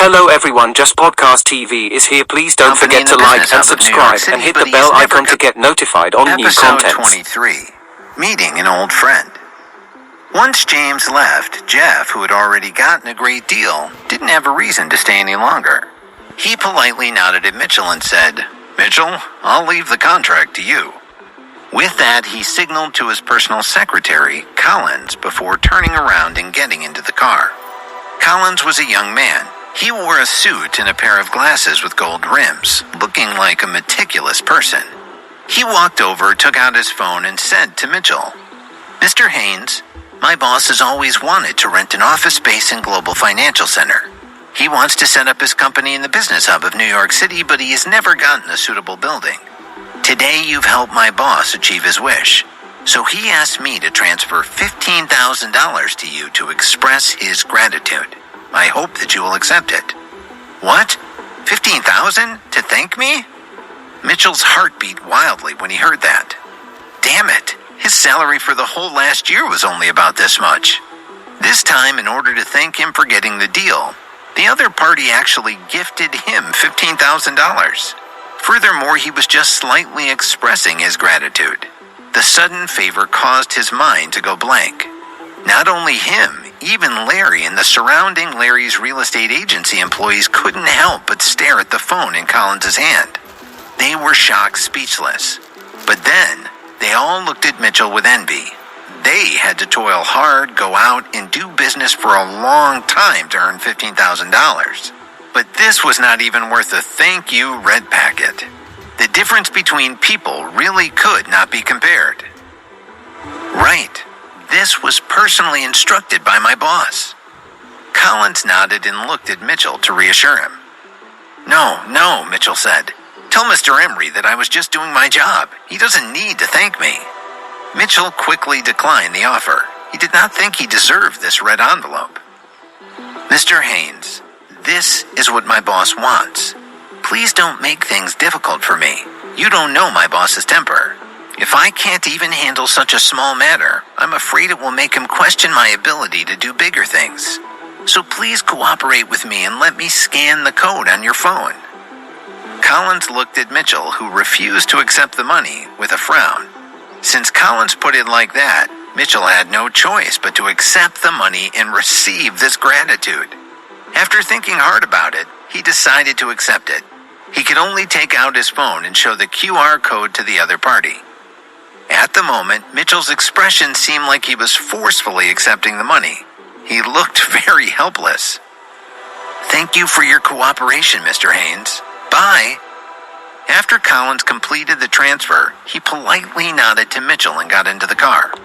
Hello everyone, Just Podcast TV is here. Please don't forget to like and subscribe and hit the bell icon to get notified on new contents. Episode 23, Meeting an Old Friend. Once James left, Jeff, who had already gotten a great deal, didn't have a reason to stay any longer. He politely nodded at Mitchell and said, "Mitchell, I'll leave the contract to you." With that, he signaled to his personal secretary, Collins, before turning around and getting into the car. Collins was a young man. He wore a suit and a pair of glasses with gold rims, looking like a meticulous person. He walked over, took out his phone, and said to Mitchell, "Mr. Haynes, my boss has always wanted to rent an office space in Global Financial Center. He wants to set up his company in the business hub of New York City, but he has never gotten a suitable building. Today you've helped my boss achieve his wish, so he asked me to transfer $15,000 to you to express his gratitude. I hope that you will accept it." "What? 15,000 to thank me?" Mitchell's heart beat wildly when he heard that. Damn it, his salary for the whole last year was only about this much. This time, in order to thank him for getting the deal, the other party actually gifted him $15,000. Furthermore, he was just slightly expressing his gratitude. The sudden favor caused his mind to go blank. Not only him, even Larry and the surrounding Larry's real estate agency employees couldn't help but stare at the phone in Collins' hand. They were shocked, speechless. But then, they all looked at Mitchell with envy. They had to toil hard, go out, and do business for a long time to earn $15,000. But this was not even worth a thank you red packet. The difference between people really could not be compared. Right. This was personally instructed by my boss. Collins nodded and looked at Mitchell to reassure him. No, Mitchell said. "Tell Mr. Emery that I was just doing my job. He doesn't need to thank me." Mitchell quickly declined the offer. He did not think he deserved this red envelope. "Mr. Haynes, this is what my boss wants. Please don't make things difficult for me. You don't know my boss's temper. If I can't even handle such a small matter, I'm afraid it will make him question my ability to do bigger things. So please cooperate with me and let me scan the code on your phone." Collins looked at Mitchell, who refused to accept the money, with a frown. Since Collins put it like that, Mitchell had no choice but to accept the money and receive this gratitude. After thinking hard about it, he decided to accept it. He could only take out his phone and show the QR code to the other party. At the moment, Mitchell's expression seemed like he was forcefully accepting the money. He looked very helpless. "Thank you for your cooperation, Mr. Haynes. Bye." After Collins completed the transfer, he politely nodded to Mitchell and got into the car.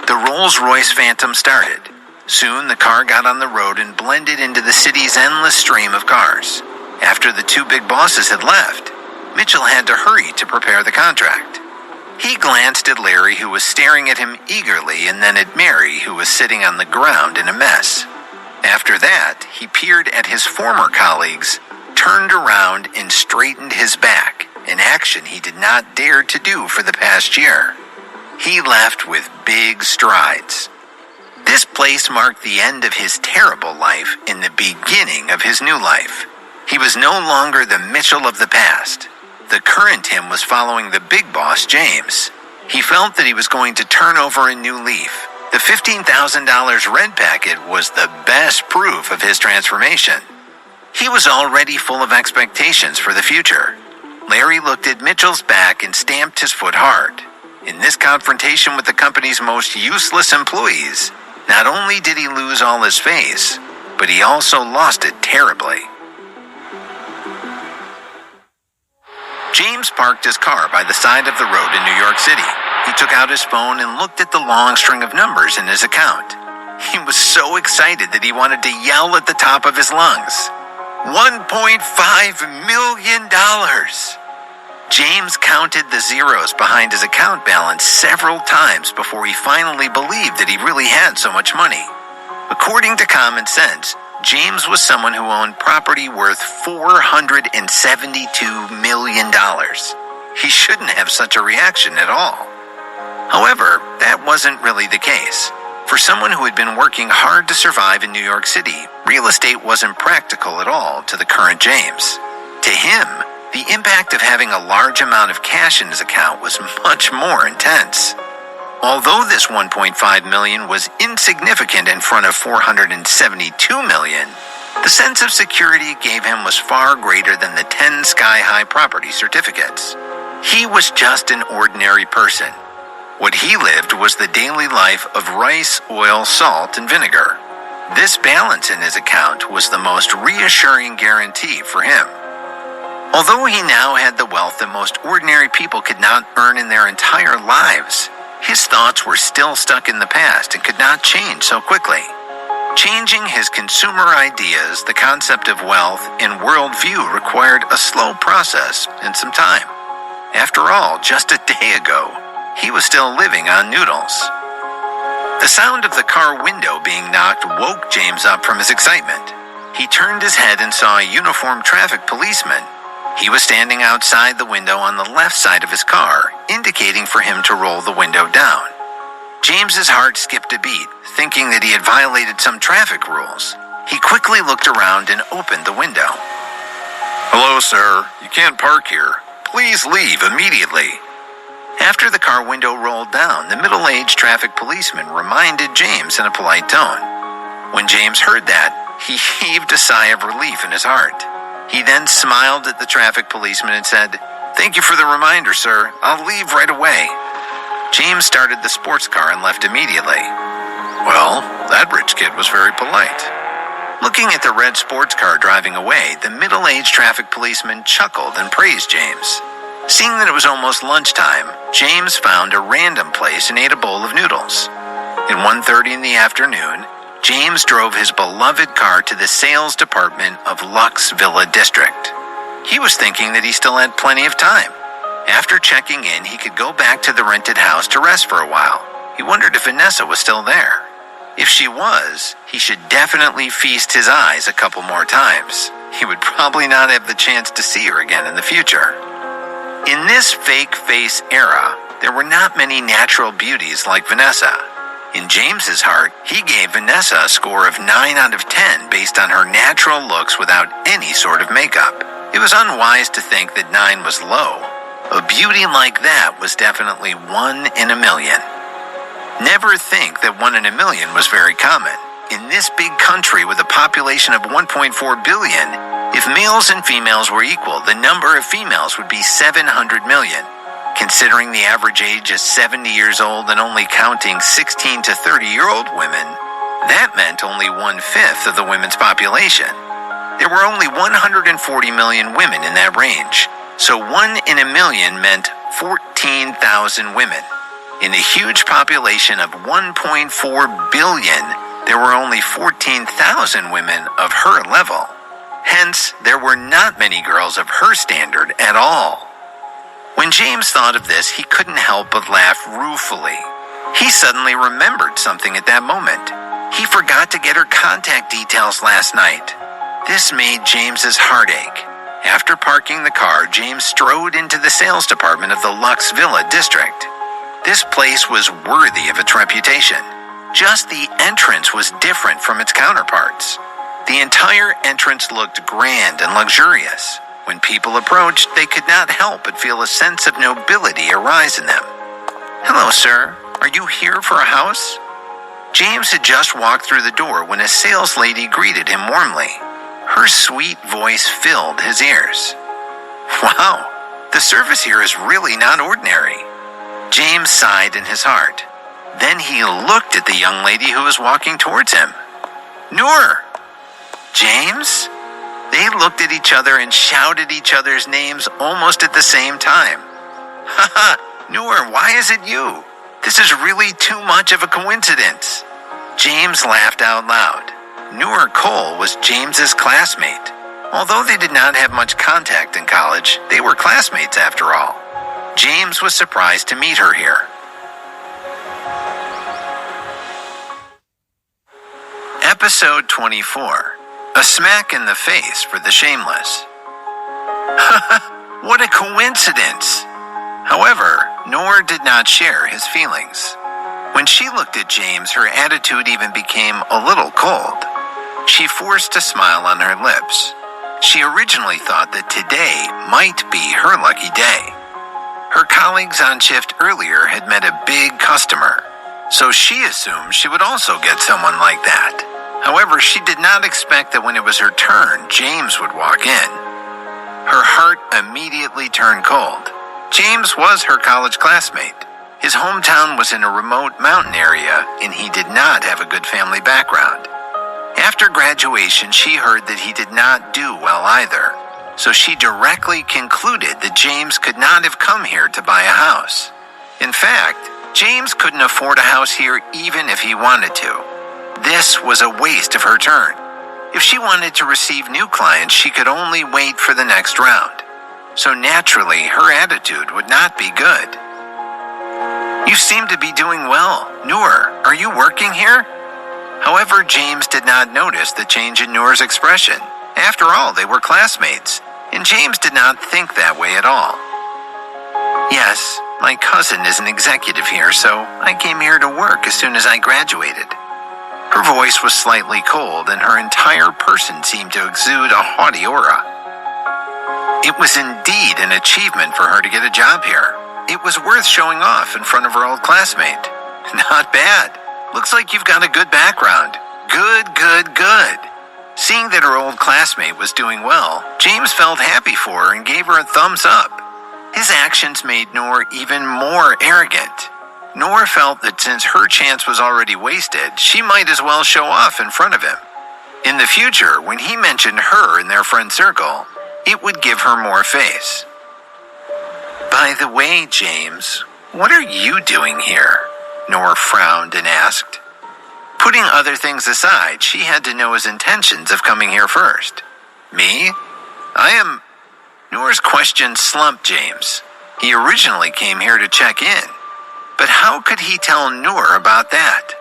The Rolls-Royce Phantom started. Soon, the car got on the road and blended into the city's endless stream of cars. After the two big bosses had left, Mitchell had to hurry to prepare the contract. He glanced at Larry, who was staring at him eagerly, and then at Mary, who was sitting on the ground in a mess. After that, he peered at his former colleagues, turned around, and straightened his back, an action he did not dare to do for the past year. He left with big strides. This place marked the end of his terrible life and the beginning of his new life. He was no longer the Mitchell of the past. The current him was following the big boss, James. He felt that he was going to turn over a new leaf. The $15,000 red packet was the best proof of his transformation. He was already full of expectations for the future. Larry looked at Mitchell's back and stamped his foot hard. In this confrontation with the company's most useless employees, not only did he lose all his face, but he also lost it terribly. James parked his car by the side of the road in New York City. He took out his phone and looked at the long string of numbers in his account. He was so excited that he wanted to yell at the top of his lungs. $1.5 million! James counted the zeros behind his account balance several times before he finally believed that he really had so much money. According to common sense, James was someone who owned property worth $472 million. He shouldn't have such a reaction at all. However, that wasn't really the case. For someone who had been working hard to survive in New York City, Real estate wasn't practical at all to the current James. To him, the impact of having a large amount of cash in his account was much more intense. Although this $1.5 million was insignificant in front of $472 million, the sense of security it gave him was far greater than the 10 sky-high property certificates. He was just an ordinary person. What he lived was the daily life of rice, oil, salt, and vinegar. This balance in his account was the most reassuring guarantee for him. Although he now had the wealth that most ordinary people could not earn in their entire lives, his thoughts were still stuck in the past and could not change so quickly. Changing his consumer ideas, the concept of wealth, and worldview required a slow process and some time. After all, just a day ago, he was still living on noodles. The sound of the car window being knocked woke James up from his excitement. He turned his head and saw a uniformed traffic policeman. He was standing outside the window on the left side of his car, indicating for him to roll the window down. James's heart skipped a beat, thinking that he had violated some traffic rules. He quickly looked around and opened the window. "Hello, sir. You can't park here. Please leave immediately." After the car window rolled down, the middle-aged traffic policeman reminded James in a polite tone. When James heard that, he heaved a sigh of relief in his heart. He then smiled at the traffic policeman and said, "Thank you for the reminder, sir. I'll leave right away." James started the sports car and left immediately. Well, that rich kid was very polite. Looking at the red sports car driving away, the middle-aged traffic policeman chuckled and praised James. Seeing that it was almost lunchtime, James found a random place and ate a bowl of noodles. At 1:30 in the afternoon, James drove his beloved car to the sales department of Lux Villa District. He was thinking that he still had plenty of time. After checking in, he could go back to the rented house to rest for a while. He wondered if Vanessa was still there. If she was, he should definitely feast his eyes a couple more times. He would probably not have the chance to see her again in the future. In this fake face era, there were not many natural beauties like Vanessa. In James's heart, he gave Vanessa a score of 9 out of 10 based on her natural looks without any sort of makeup. It was unwise to think that 9 was low. A beauty like that was definitely 1 in a million. Never think that 1 in a million was very common. In this big country with a population of 1.4 billion, if males and females were equal, the number of females would be 700 million. Considering the average age is 70 years old and only counting 16 to 30-year-old women, that meant only 1/5 of the women's population. There were only 140 million women in that range, so 1 in a million meant 14,000 women. In a huge population of 1.4 billion, there were only 14,000 women of her level. Hence, there were not many girls of her standard at all. When James thought of this, he couldn't help but laugh ruefully. He suddenly remembered something at that moment. He forgot to get her contact details last night. This made James's heart ache. After parking the car, James strode into the sales department of the Lux Villa District. This place was worthy of its reputation. Just the entrance was different from its counterparts. The entire entrance looked grand and luxurious. When people approached, they could not help but feel a sense of nobility arise in them. "Hello, sir. Are you here for a house?" James had just walked through the door when a sales lady greeted him warmly. Her sweet voice filled his ears. Wow, the service here is really not ordinary. James sighed in his heart. Then he looked at the young lady who was walking towards him. "Noor!" "James?" They looked at each other and shouted each other's names almost at the same time. "Haha, Noor, why is it you? This is really too much of a coincidence." James laughed out loud. Noor Cole was James's classmate. Although they did not have much contact in college, they were classmates after all. James was surprised to meet her here. Episode 24. A smack in the face for the shameless. What a coincidence! However, Noor did not share his feelings. When she looked at James, her attitude even became a little cold. She forced a smile on her lips. She originally thought that today might be her lucky day. Her colleagues on shift earlier had met a big customer, so she assumed she would also get someone like that. However, she did not expect that when it was her turn, James would walk in. Her heart immediately turned cold. James was her college classmate. His hometown was in a remote mountain area, and he did not have a good family background. After graduation, she heard that he did not do well either, so she directly concluded that James could not have come here to buy a house. In fact, James couldn't afford a house here even if he wanted to. This was a waste of her turn. If she wanted to receive new clients, she could only wait for the next round. So naturally, her attitude would not be good. "You seem to be doing well. Noor, are you working here?" However, James did not notice the change in Noor's expression. After all, they were classmates, and James did not think that way at all. "Yes, my cousin is an executive here, so I came here to work as soon as I graduated." Her voice was slightly cold, and her entire person seemed to exude a haughty aura. It was indeed an achievement for her to get a job here. It was worth showing off in front of her old classmate. "Not bad. Looks like you've got a good background. Good, good, good." Seeing that her old classmate was doing well, James felt happy for her and gave her a thumbs up. His actions made Noor even more arrogant. Noor felt that since her chance was already wasted, she might as well show off in front of him. In the future, when he mentioned her in their friend circle, it would give her more face. "By the way, James, what are you doing here?" Noor frowned and asked. Putting other things aside, she had to know his intentions of coming here first. "Me? I am..." Noor's question slumped James. He originally came here to check in, but how could he tell Noor about that?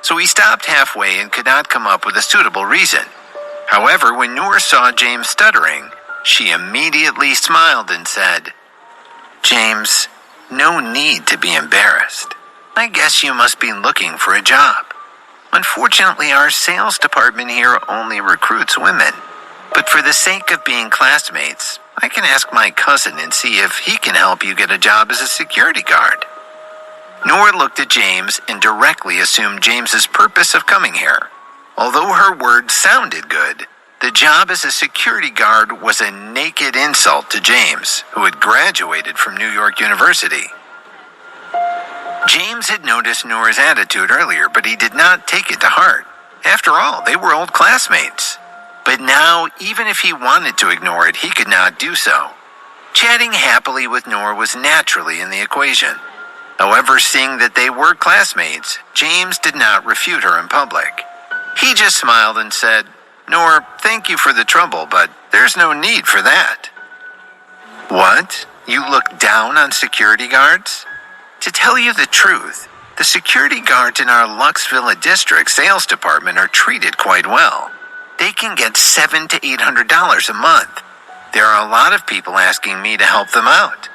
So he stopped halfway and could not come up with a suitable reason. However, when Noor saw James stuttering, she immediately smiled and said, "James, no need to be embarrassed. I guess you must be looking for a job. Unfortunately, our sales department here only recruits women. But for the sake of being classmates, I can ask my cousin and see if he can help you get a job as a security guard." Noor looked at James and directly assumed James's purpose of coming here. Although her words sounded good, the job as a security guard was a naked insult to James, who had graduated from New York University. James had noticed Noor's attitude earlier, but he did not take it to heart. After all, they were old classmates. But now, even if he wanted to ignore it, he could not do so. Chatting happily with Noor was naturally in the equation. However, seeing that they were classmates, James did not refute her in public. He just smiled and said, "Noor, thank you for the trouble, but there's no need for that." "What? You look down on security guards?" To tell you the truth, the security guards in our Lux Villa District sales department are treated quite well. They can get $700 to $800 a month. There are a lot of people asking me to help them out.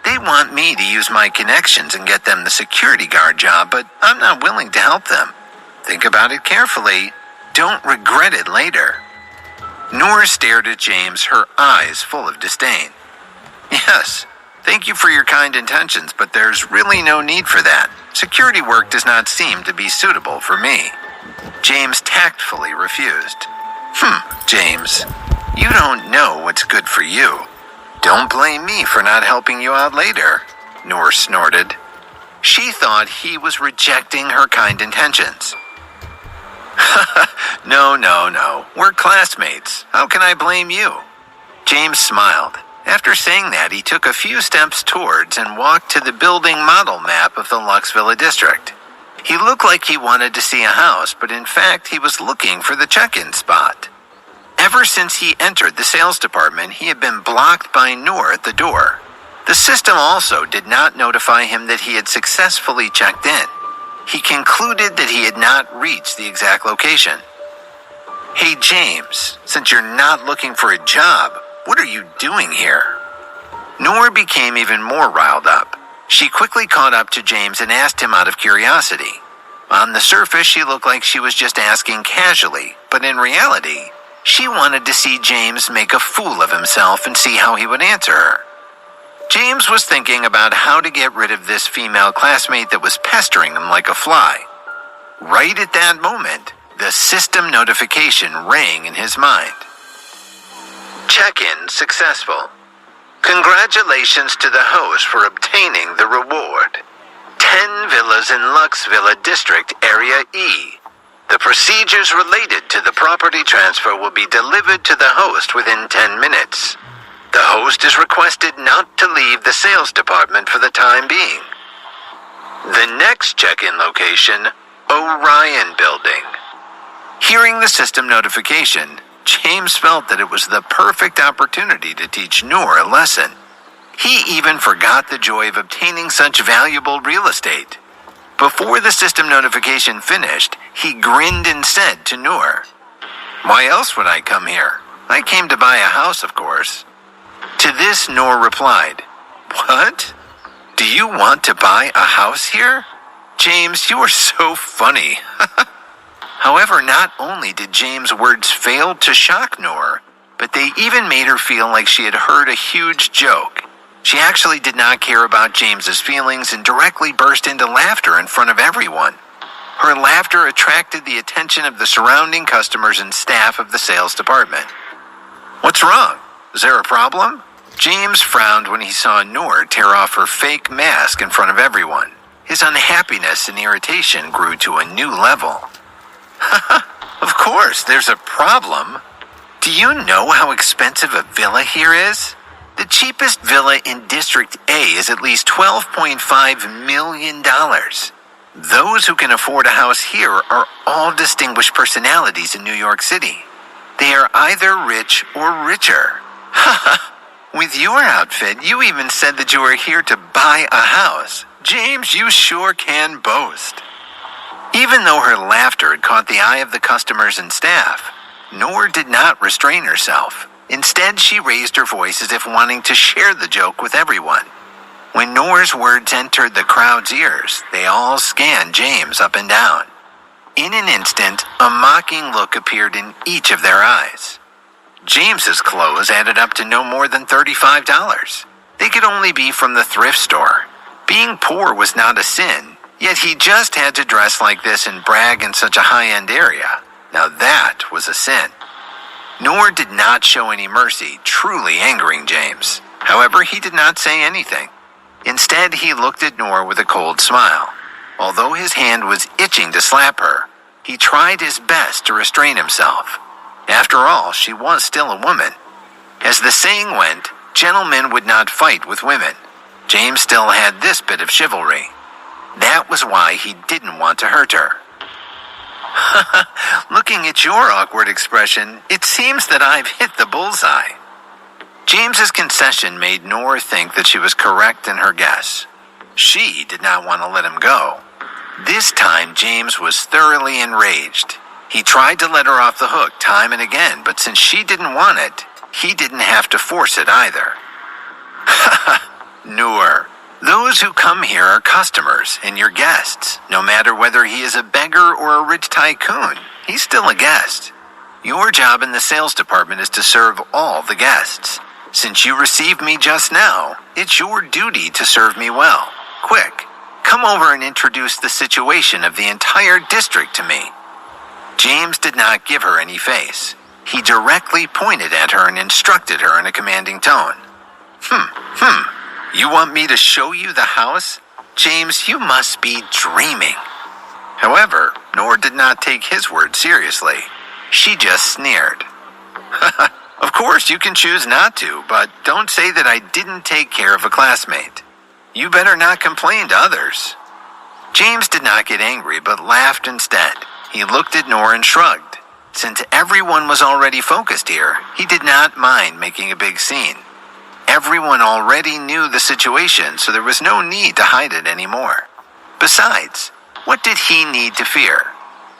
They want me to use my connections and get them the security guard job, but I'm not willing to help them. Think about it carefully. Don't regret it later. Noor stared at James, her eyes full of disdain. "Yes, thank you for your kind intentions, but there's really no need for that. Security work does not seem to be suitable for me." James tactfully refused. James, you don't know what's good for you. Don't blame me for not helping you out later," Noor snorted. She thought he was rejecting her kind intentions. No. We're classmates. How can I blame you?" James smiled. After saying that, he took a few steps towards and walked to the building model map of the Lux Villa District. He looked like he wanted to see a house, but in fact, he was looking for the check-in spot. Ever since he entered the sales department, he had been blocked by Noor at the door. The system also did not notify him that he had successfully checked in. He concluded that he had not reached the exact location. "Hey James, since you're not looking for a job, what are you doing here?" Noor became even more riled up. She quickly caught up to James and asked him out of curiosity. On the surface, she looked like she was just asking casually, but in reality, she wanted to see James make a fool of himself and see how he would answer her. James was thinking about how to get rid of this female classmate that was pestering him like a fly. Right at that moment, the system notification rang in his mind. Check-in successful. Congratulations to the host for obtaining the reward. 10 villas in Lux Villa District, Area E. The procedures related to the property transfer will be delivered to the host within 10 minutes. The host is requested not to leave the sales department for the time being. The next check-in location, Orion Building. Hearing the system notification, James felt that it was the perfect opportunity to teach Noor a lesson. He even forgot the joy of obtaining such valuable real estate. Before the system notification finished, he grinned and said to Noor, "Why else would I come here? I came to buy a house, of course." To this, Noor replied, "What? Do you want to buy a house here? James, you are so funny." However, not only did James' words fail to shock Noor, but they even made her feel like she had heard a huge joke. She actually did not care about James's feelings and directly burst into laughter in front of everyone. Her laughter attracted the attention of the surrounding customers and staff of the sales department. "What's wrong? Is there a problem?" James frowned when he saw Noor tear off her fake mask in front of everyone. His unhappiness and irritation grew to a new level. "Of course, there's a problem. Do you know how expensive a villa here is? The cheapest villa in District A is at least $12.5 million. Those who can afford a house here are all distinguished personalities in New York City. They are either rich or richer. With your outfit, you even said that you were here to buy a house. James, you sure can boast." Even though her laughter had caught the eye of the customers and staff, Noor did not restrain herself. Instead, she raised her voice as if wanting to share the joke with everyone. When Noor's words entered the crowd's ears, they all scanned James up and down. In an instant, a mocking look appeared in each of their eyes. James's clothes added up to no more than $35. They could only be from the thrift store. Being poor was not a sin, yet he just had to dress like this and brag in such a high-end area. Now that was a sin. Noor did not show any mercy, truly angering James. However, he did not say anything. Instead, he looked at Noor with a cold smile. Although his hand was itching to slap her, he tried his best to restrain himself. After all, she was still a woman. As the saying went, gentlemen would not fight with women. James still had this bit of chivalry. That was why he didn't want to hurt her. "Looking at your awkward expression, it seems that I've hit the bullseye." James's concession made Noor think that she was correct in her guess. She did not want to let him go. This time, James was thoroughly enraged. He tried to let her off the hook time and again, but since she didn't want it, he didn't have to force it either. "Noor, those who come here are customers and your guests. No matter whether he is a beggar or a rich tycoon, he's still a guest. Your job in the sales department is to serve all the guests. Since you received me just now, it's your duty to serve me well. Quick, come over and introduce the situation of the entire district to me." James did not give her any face. He directly pointed at her and instructed her in a commanding tone. You want me to show you the house? James, you must be dreaming." However, Noor did not take his words seriously. She just sneered. "Of course, you can choose not to, but don't say that I didn't take care of a classmate. You better not complain to others." James did not get angry, but laughed instead. He looked at Noor and shrugged. Since everyone was already focused here, he did not mind making a big scene. Everyone already knew the situation, so there was no need to hide it anymore. Besides, what did he need to fear?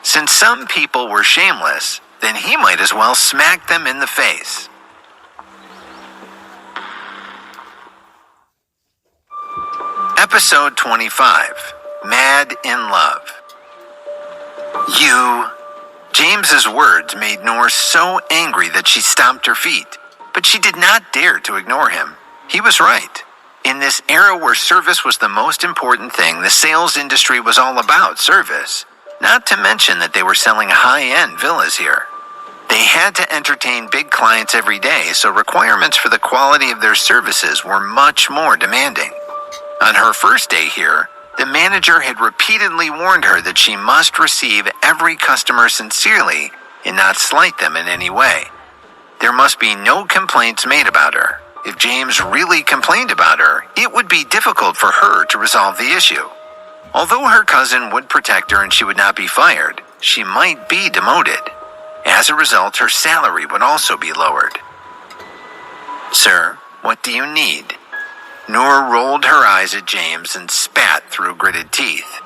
Since some people were shameless, then he might as well smack them in the face. Episode 25, Mad in Love. You James's words made Noor so angry that she stomped her feet, but she did not dare to ignore him. He was right. In this era where service was the most important thing, the sales industry was all about service. Not to mention that they were selling high-end villas here. They had to entertain big clients every day, so requirements for the quality of their services were much more demanding. On her first day here, the manager had repeatedly warned her that she must receive every customer sincerely and not slight them in any way. There must be no complaints made about her. If James really complained about her, it would be difficult for her to resolve the issue. Although her cousin would protect her and she would not be fired, she might be demoted. As a result, her salary would also be lowered. "Sir, what do you need?" Noor rolled her eyes at James and spat through gritted teeth.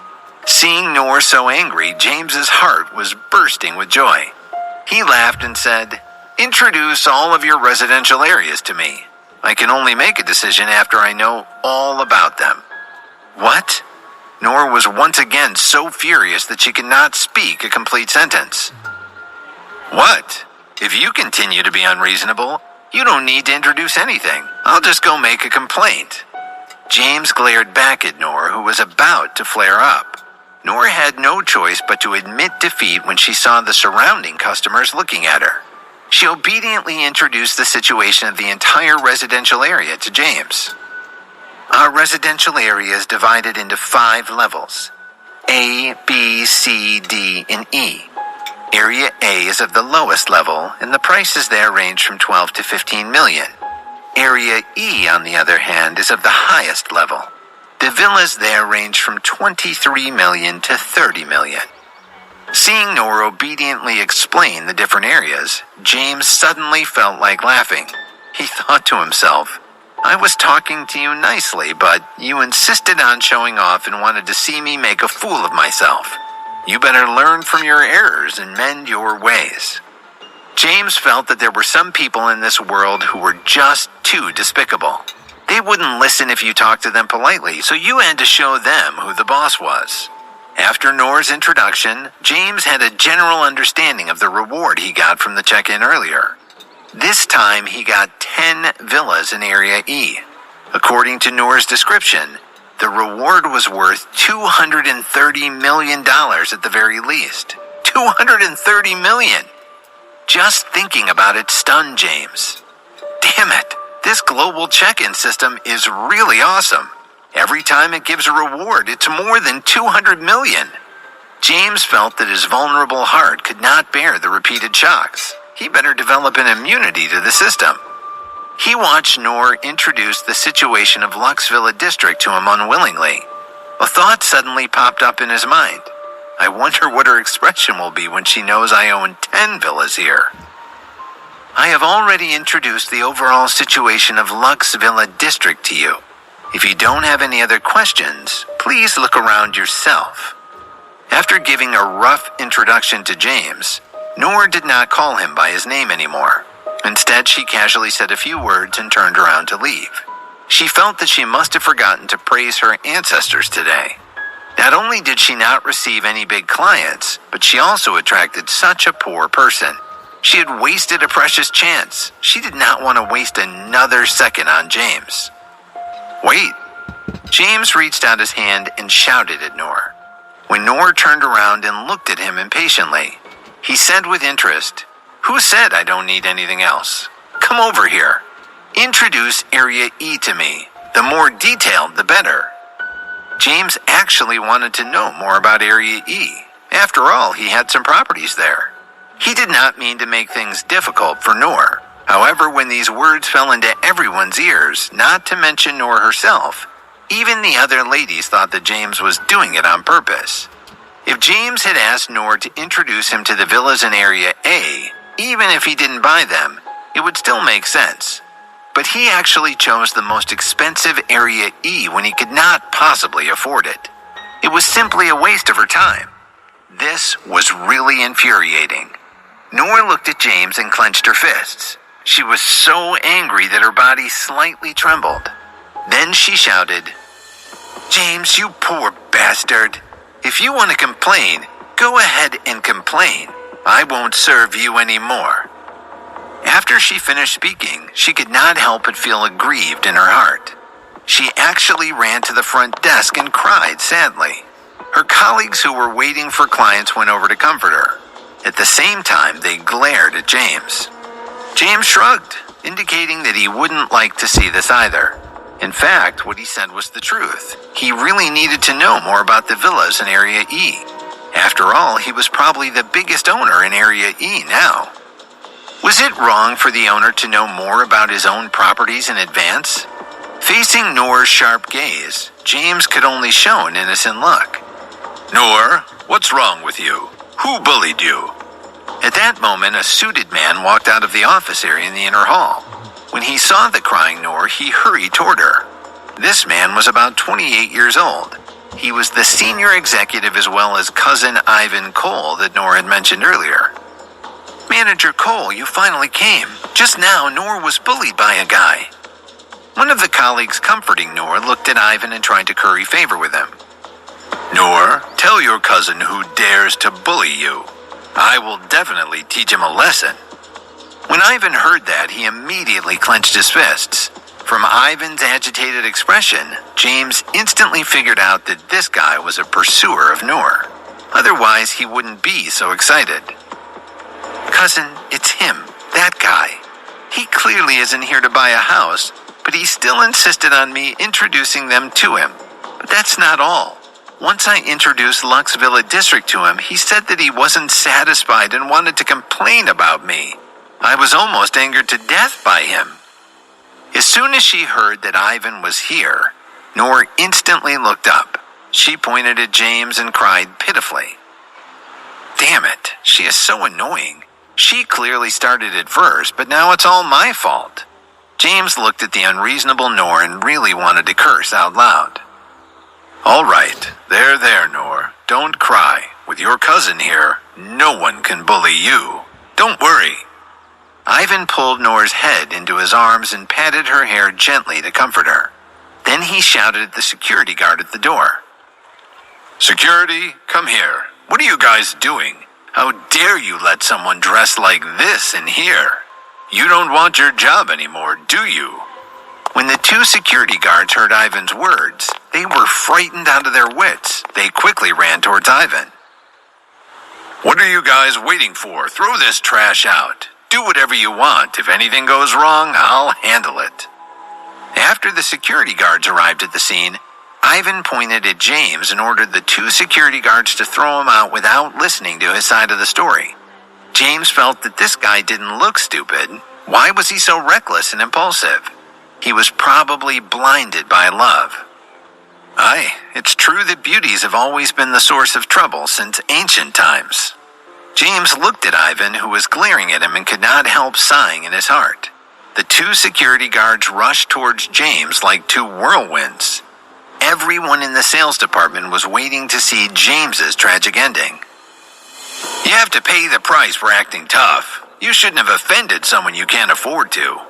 Seeing Noor so angry, James's heart was bursting with joy. He laughed and said, "Introduce all of your residential areas to me. I can only make a decision after I know all about them." "What?" Noor was once again so furious that she could not speak a complete sentence. "What? If you continue to be unreasonable, you don't need to introduce anything. I'll just go make a complaint." James glared back at Noor, who was about to flare up. Noor had no choice but to admit defeat when she saw the surrounding customers looking at her. She obediently introduced the situation of the entire residential area to James. "Our residential area is divided into 5 levels: A, B, C, D, and E. Area A is of the lowest level, and the prices there range from 12 to 15 million. Area E, on the other hand, is of the highest level. The villas there range from 23 million to 30 million. Seeing Noor obediently explain the different areas, James suddenly felt like laughing. He thought to himself, "I was talking to you nicely, but you insisted on showing off and wanted to see me make a fool of myself. You better learn from your errors and mend your ways." James felt that there were some people in this world who were just too despicable. They wouldn't listen if you talked to them politely, so you had to show them who the boss was. After Noor's introduction, James had a general understanding of the reward he got from the check-in earlier. This time, he got 10 villas in Area E. According to Noor's description, the reward was worth $230 million at the very least. $230 million! Just thinking about it stunned James. Damn it, this global check-in system is really awesome. Every time it gives a reward, it's more than 200 million. James felt that his vulnerable heart could not bear the repeated shocks. He better develop an immunity to the system. He watched Noor introduce the situation of Lux Villa District to him unwillingly. A thought suddenly popped up in his mind. I wonder what her expression will be when she knows I own 10 villas here. I have already introduced the overall situation of Lux Villa District to you. If you don't have any other questions, please look around yourself. After giving a rough introduction to James, Noor did not call him by his name anymore. Instead, she casually said a few words and turned around to leave. She felt that she must have forgotten to praise her ancestors today. Not only did she not receive any big clients, but she also attracted such a poor person. She had wasted a precious chance. She did not want to waste another second on James. "Wait." James reached out his hand and shouted at Noor. When Noor turned around and looked at him impatiently, he said with interest, "Who said I don't need anything else? Come over here. Introduce Area E to me. The more detailed, the better." James actually wanted to know more about Area E. After all, he had some properties there. He did not mean to make things difficult for Noor. However, when these words fell into everyone's ears, not to mention Noor herself, even the other ladies thought that James was doing it on purpose. If James had asked Noor to introduce him to the villas in Area A, even if he didn't buy them, it would still make sense. But he actually chose the most expensive Area E when he could not possibly afford it. It was simply a waste of her time. This was really infuriating. Noor looked at James and clenched her fists. She was so angry that her body slightly trembled. Then she shouted, "James, you poor bastard. If you want to complain, go ahead and complain. I won't serve you anymore." After she finished speaking, she could not help but feel aggrieved in her heart. She actually ran to the front desk and cried sadly. Her colleagues who were waiting for clients went over to comfort her. At the same time, they glared at James. James shrugged, indicating that he wouldn't like to see this either. In fact, what he said was the truth. He really needed to know more about the villas in Area E. After all, he was probably the biggest owner in Area E now. Was it wrong for the owner to know more about his own properties in advance? Facing Noor's sharp gaze, James could only show an innocent look. "Noor, what's wrong with you? Who bullied you?" At that moment, a suited man walked out of the office area in the inner hall. When he saw the crying Noor, he hurried toward her. This man was about 28 years old. He was the senior executive as well as cousin Ivan Cole that Noor had mentioned earlier. "Manager Cole, you finally came. Just now, Noor was bullied by a guy." One of the colleagues comforting Noor looked at Ivan and tried to curry favor with him. "Noor, tell your cousin who dares to bully you. I will definitely teach him a lesson." When Ivan heard that, he immediately clenched his fists. From Ivan's agitated expression, James instantly figured out that this guy was a pursuer of Noor. Otherwise, he wouldn't be so excited. "Cousin, it's him, that guy. He clearly isn't here to buy a house, but he still insisted on me introducing them to him. But that's not all. Once I introduced Lux Villa District to him, he said that he wasn't satisfied and wanted to complain about me. I was almost angered to death by him." As soon as she heard that Ivan was here, Noor instantly looked up. She pointed at James and cried pitifully. "Damn it, she is so annoying. She clearly started it first, but now it's all my fault." James looked at the unreasonable Noor and really wanted to curse out loud. "All right, there, Noor. Don't cry. With your cousin here, no one can bully you. Don't worry." Ivan pulled Noor's head into his arms and patted her hair gently to comfort her. Then he shouted at the security guard at the door. "Security, come here. What are you guys doing? How dare you let someone dressed like this in here? You don't want your job anymore, do you?" When the two security guards heard Ivan's words, they were frightened out of their wits. They quickly ran towards Ivan. "What are you guys waiting for? Throw this trash out. Do whatever you want. If anything goes wrong, I'll handle it." After the security guards arrived at the scene, Ivan pointed at James and ordered the two security guards to throw him out without listening to his side of the story. James felt that this guy didn't look stupid. Why was he so reckless and impulsive? He was probably blinded by love. Aye, it's true that beauties have always been the source of trouble since ancient times. James looked at Ivan, who was glaring at him and could not help sighing in his heart. The two security guards rushed towards James like two whirlwinds. Everyone in the sales department was waiting to see James's tragic ending. "You have to pay the price for acting tough. You shouldn't have offended someone you can't afford to."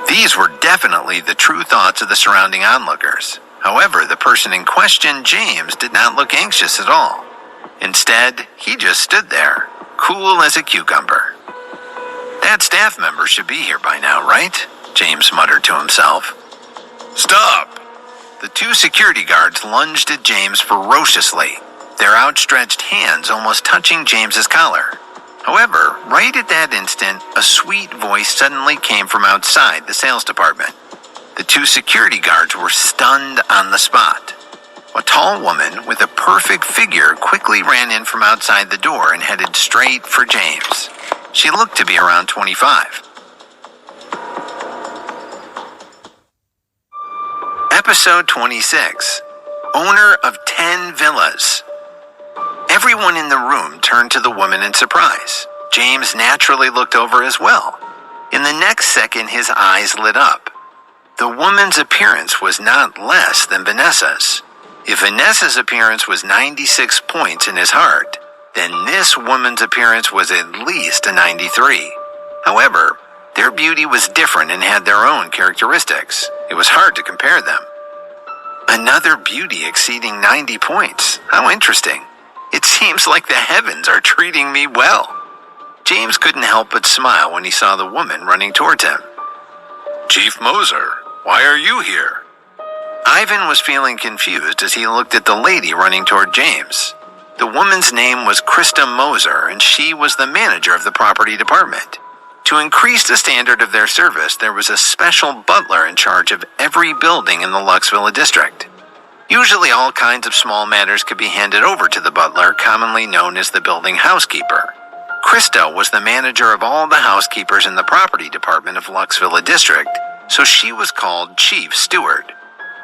These were definitely the true thoughts of the surrounding onlookers. However, the person in question, James, did not look anxious at all. Instead, he just stood there, cool as a cucumber. "That staff member should be here by now, right?" James muttered to himself. "Stop!" The two security guards lunged at James ferociously, their outstretched hands almost touching James's collar. However, right at that instant, a sweet voice suddenly came from outside the sales department. The two security guards were stunned on the spot. A tall woman with a perfect figure quickly ran in from outside the door and headed straight for James. She looked to be around 25. Episode 26. Owner of 10 Villas. Everyone in the room turned to the woman in surprise. James naturally looked over as well. In the next second, his eyes lit up. The woman's appearance was not less than Vanessa's. If Vanessa's appearance was 96 points in his heart, then this woman's appearance was at least a 93. However, their beauty was different and had their own characteristics. It was hard to compare them. Another beauty exceeding 90 points. How interesting. It seems like the heavens are treating me well. James couldn't help but smile when he saw the woman running towards him. "Chief Moser, why are you here?" Ivan was feeling confused as he looked at the lady running toward James. The woman's name was Krista Moser, and she was the manager of the property department. To increase the standard of their service, there was a special butler in charge of every building in the Lux Villa district. Usually all kinds of small matters could be handed over to the butler, commonly known as the building housekeeper. Krista was the manager of all the housekeepers in the property department of Lux Villa district, so she was called Chief Steward.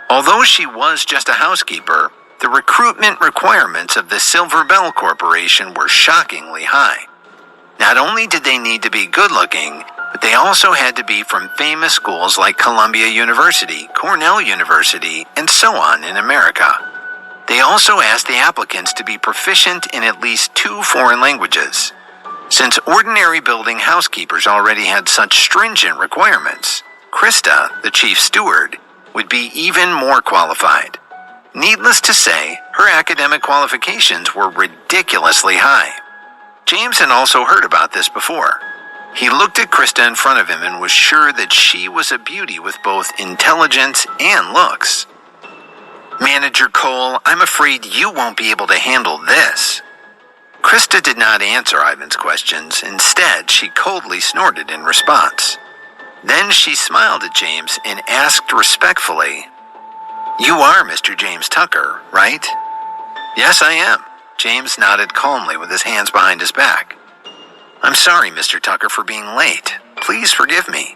Although she was just a housekeeper, the recruitment requirements of the Silver Bell Corporation were shockingly high. Not only did they need to be good-looking, but they also had to be from famous schools like Columbia University, Cornell University, and so on in America. They also asked the applicants to be proficient in at least 2 foreign languages. Since ordinary building housekeepers already had such stringent requirements, Krista, the chief steward, would be even more qualified. Needless to say, her academic qualifications were ridiculously high. James had also heard about this before. He looked at Krista in front of him and was sure that she was a beauty with both intelligence and looks. "Manager Cole, I'm afraid you won't be able to handle this." Krista did not answer Ivan's questions. Instead, she coldly snorted in response. Then she smiled at James and asked respectfully, "You are Mr. James Tucker, right?" "Yes, I am." James nodded calmly with his hands behind his back. "I'm sorry, Mr. Tucker, for being late. Please forgive me."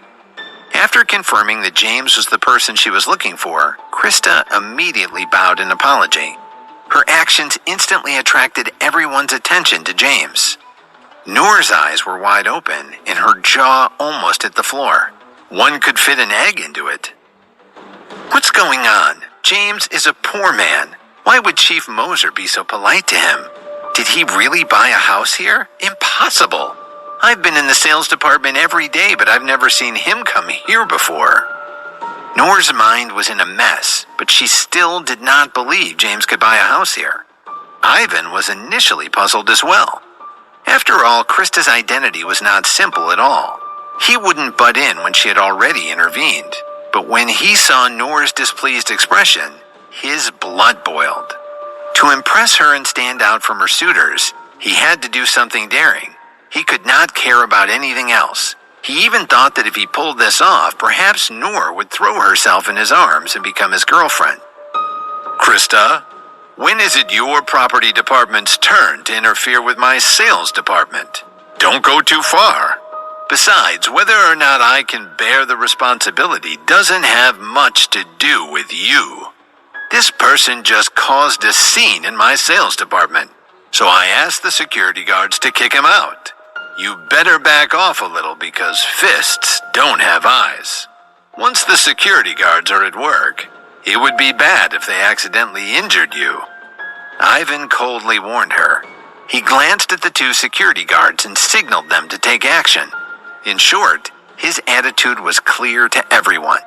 After confirming that James was the person she was looking for, Krista immediately bowed in apology. Her actions instantly attracted everyone's attention to James. Noor's eyes were wide open, and her jaw almost hit the floor. One could fit an egg into it. "What's going on? James is a poor man. Why would Chief Moser be so polite to him? Did he really buy a house here? Impossible. I've been in the sales department every day, but I've never seen him come here before." Noor's mind was in a mess, but she still did not believe James could buy a house here. Ivan was initially puzzled as well. After all, Krista's identity was not simple at all. He wouldn't butt in when she had already intervened, but when he saw Noor's displeased expression, his blood boiled. To impress her and stand out from her suitors, he had to do something daring. He could not care about anything else. He even thought that if he pulled this off, perhaps Noor would throw herself in his arms and become his girlfriend. "Krista, when is it your property department's turn to interfere with my sales department? Don't go too far. Besides, whether or not I can bear the responsibility doesn't have much to do with you. This person just caused a scene in my sales department, so I asked the security guards to kick him out. You better back off a little because fists don't have eyes. Once the security guards are at work, it would be bad if they accidentally injured you." Ivan coldly warned her. He glanced at the 2 security guards and signaled them to take action. In short, his attitude was clear to everyone.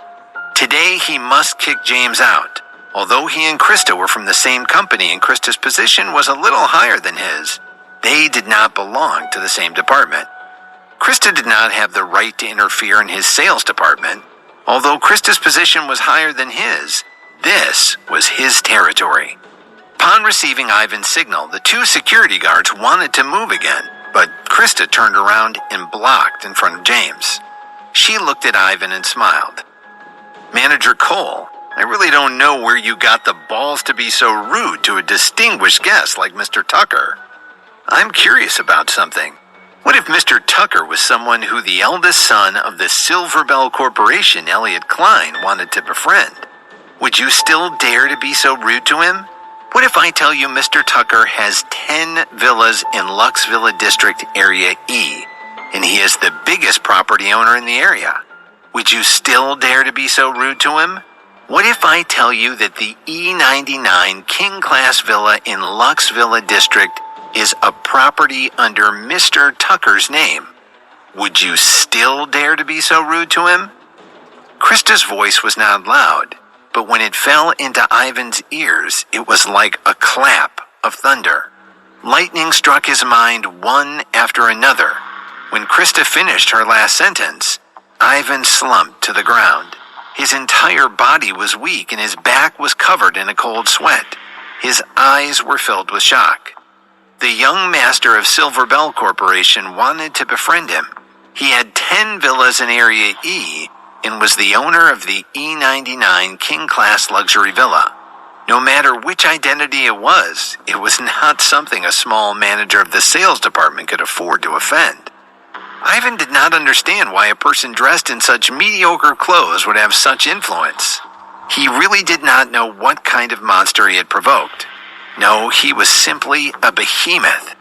Today he must kick James out. Although he and Krista were from the same company and Krista's position was a little higher than his, they did not belong to the same department. Krista did not have the right to interfere in his sales department. Although Krista's position was higher than his, this was his territory. Upon receiving Ivan's signal, the 2 security guards wanted to move again, but Krista turned around and blocked in front of James. She looked at Ivan and smiled. "Manager Cole, I really don't know where you got the balls to be so rude to a distinguished guest like Mr. Tucker. I'm curious about something. What if Mr. Tucker was someone who the eldest son of the Silver Bell Corporation, Elliot Klein, wanted to befriend? Would you still dare to be so rude to him? What if I tell you Mr. Tucker has 10 villas in Lux Villa District Area E, and he is the biggest property owner in the area? Would you still dare to be so rude to him? What if I tell you that the E99 King Class Villa in Lux Villa District is a property under Mr. Tucker's name? Would you still dare to be so rude to him?" Krista's voice was not loud, but when it fell into Ivan's ears, it was like a clap of thunder. Lightning struck his mind one after another. When Krista finished her last sentence, Ivan slumped to the ground. His entire body was weak and his back was covered in a cold sweat. His eyes were filled with shock. The young master of Silver Bell Corporation wanted to befriend him. He had 10 villas in Area E and was the owner of the E99 King Class luxury villa. No matter which identity it was not something a small manager of the sales department could afford to offend. Ivan did not understand why a person dressed in such mediocre clothes would have such influence. He really did not know what kind of monster he had provoked. No, he was simply a behemoth.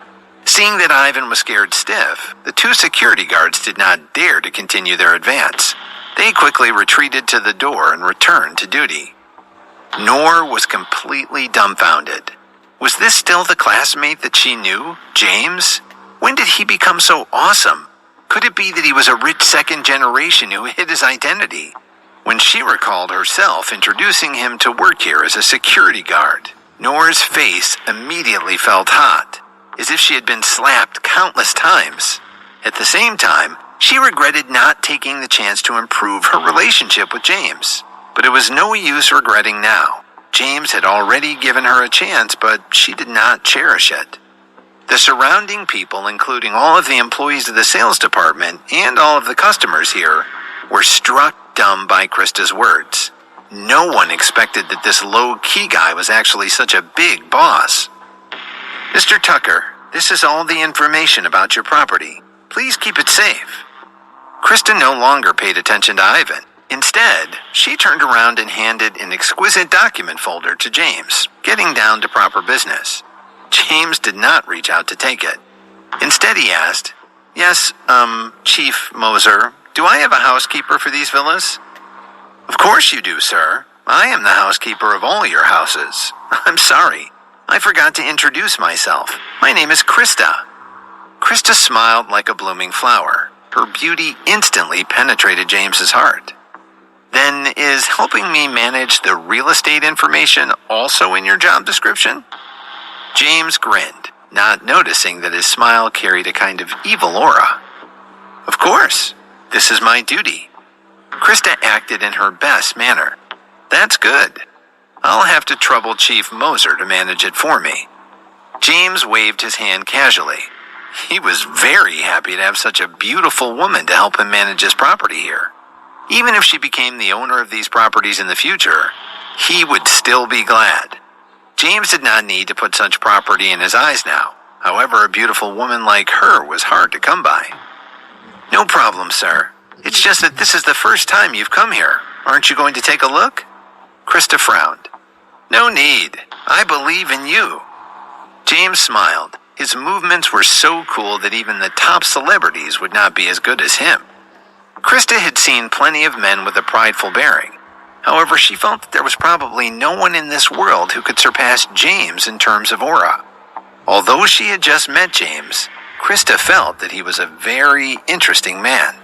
Seeing that Ivan was scared stiff, the 2 security guards did not dare to continue their advance. They quickly retreated to the door and returned to duty. Noor was completely dumbfounded. Was this still the classmate that she knew, James? When did he become so awesome? Could it be that he was a rich second generation who hid his identity? When she recalled herself introducing him to work here as a security guard, Noor's face immediately felt hot, as if she had been slapped countless times. At the same time, she regretted not taking the chance to improve her relationship with James. But it was no use regretting now. James had already given her a chance, but she did not cherish it. The surrounding people, including all of the employees of the sales department and all of the customers here, were struck dumb by Krista's words. No one expected that this low-key guy was actually such a big boss. Mr. Tucker, this is all the information about your property. Please keep it safe. Krista no longer paid attention to Ivan. Instead, she turned around and handed an exquisite document folder to James, getting down to proper business. James did not reach out to take it. Instead, he asked, "Yes, Chief Moser, do I have a housekeeper for these villas?" "Of course you do, sir. I am the housekeeper of all your houses. I'm sorry. I forgot to introduce myself. My name is Krista." Krista smiled like a blooming flower. Her beauty instantly penetrated James's heart. "Then is helping me manage the real estate information also in your job description?" James grinned, not noticing that his smile carried a kind of evil aura. "Of course. This is my duty." Krista acted in her best manner. "That's good. I'll have to trouble Chief Moser to manage it for me." James waved his hand casually. He was very happy to have such a beautiful woman to help him manage his property here. Even if she became the owner of these properties in the future, he would still be glad. James did not need to put such property in his eyes now. However, a beautiful woman like her was hard to come by. "No problem, sir. It's just that this is the first time you've come here. Aren't you going to take a look?" Krista frowned. "No need. I believe in you." James smiled. His movements were so cool that even the top celebrities would not be as good as him. Krista had seen plenty of men with a prideful bearing. However, she felt that there was probably no one in this world who could surpass James in terms of aura. Although she had just met James, Krista felt that he was a very interesting man.